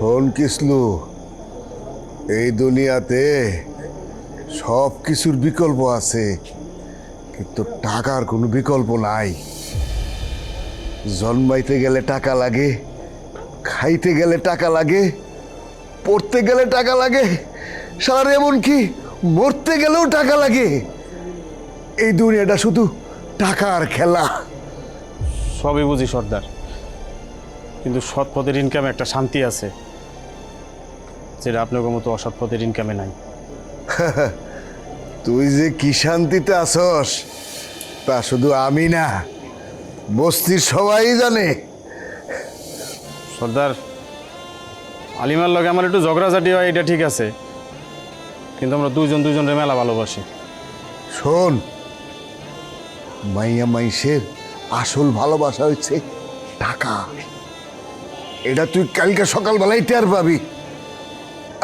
শোন কিসলু, এই দুনিয়াতে সব কিছুর বিকল্প আছে, কিন্তু টাকার কোনো বিকল্প নাই। জন্মাইতে গেলে টাকা লাগে, খাইতে গেলে টাকা লাগে, পড়তে গেলে টাকা লাগে, সার এমনকি মরতে গেলেও টাকা লাগে। এই দুনিয়াটা শুধু টাকার খেলা। সবই বুঝি সর্দার, কিন্তু সৎ পথের ইনকামে একটা শান্তি আছে, যেটা আপনার মতো অসৎ পথের ইনকামে নাই। তুই যে কি শান্তিতে আসস তা শুধু আমি না, বস্তির সবাই জানে। সর্দার, আলিমার লগে আমার একটু ঝগড়াঝাটি হয়, এটা ঠিক আছে, কিন্তু আমরা দুজনের মেলা ভালোবাসি। শোন, মাইয়া মাইসের আসল ভালোবাসা হচ্ছে টাকা। এটা তুই কালকে সকালবেলায় টের পাবি।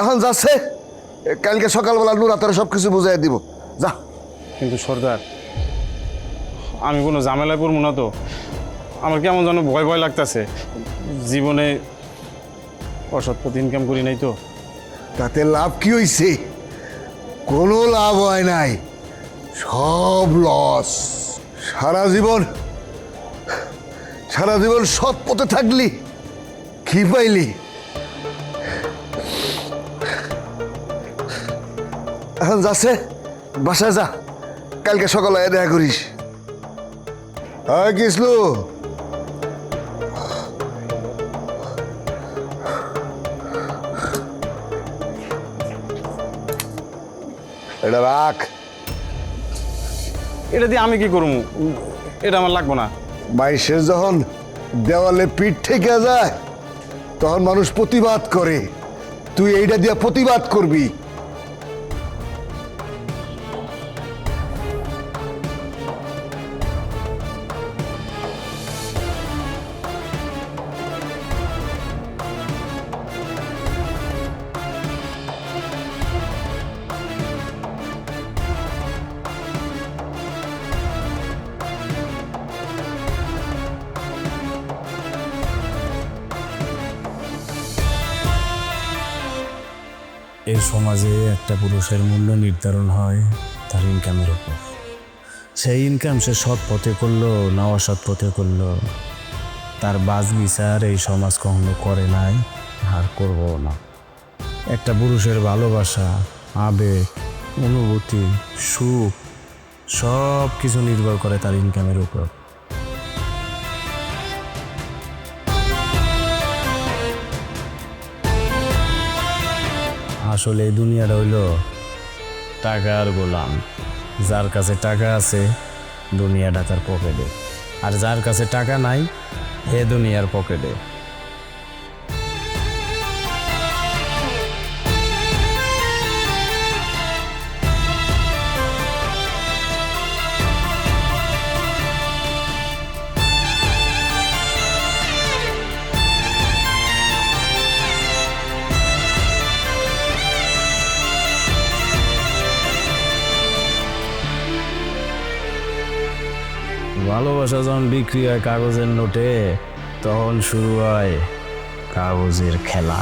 এখন যাচ্ছে, কালকে সকালবেলা নুরা তোর সব কিছু বুঝাই দিব, যা। কিন্তু সর্দার, আমি কোনো ঝামেলায় পড়বো না তো? আমার কেমন যেন ভয় ভয় লাগতেছে। জীবনে অসৎ পথে ইনকাম করি নাই তো। তাতে লাভ কি হইছে? কোনো লাভ হয় নাই, সব লস। সারা জীবন সৎ পথে থাকলি, কি পাইলি? এখন যাচ্ছে, বাসায় যা, কালকে সকালে দেখা করিস। হ্যাঁ কিসলু, এটা রাখ। এটা দিয়ে আমি কি করবো? এটা আমার লাগবো না। মাইসের যখন দেওয়ালে পিঠ থেকে যায় তখন মানুষ প্রতিবাদ করে, তুই এইটা দিয়ে প্রতিবাদ করবি। এই সমাজে একটা পুরুষের মূল্য নির্ধারণ হয় তার ইনকামের উপর। সেই ইনকাম সে সৎ পথে করলো না অসৎ পথে করলো, তার বাজ বিচার এই সমাজ কখনো করে নাই, আর করবো না। একটা পুরুষের ভালোবাসা, আবেগ, অনুভূতি, সুখ সব কিছু নির্ভর করে তার ইনকামের উপর। আসলে এই দুনিয়াটা হইল টাকার গোলাম। যার কাছে টাকা আছে দুনিয়াটা তার পকেটে, আর যার কাছে টাকা নাই হে দুনিয়ার পকেটে। ভালোবাসা যখন বিক্রি হয় কাগজের নোটে, তখন শুরু হয় কাগজের খেলা।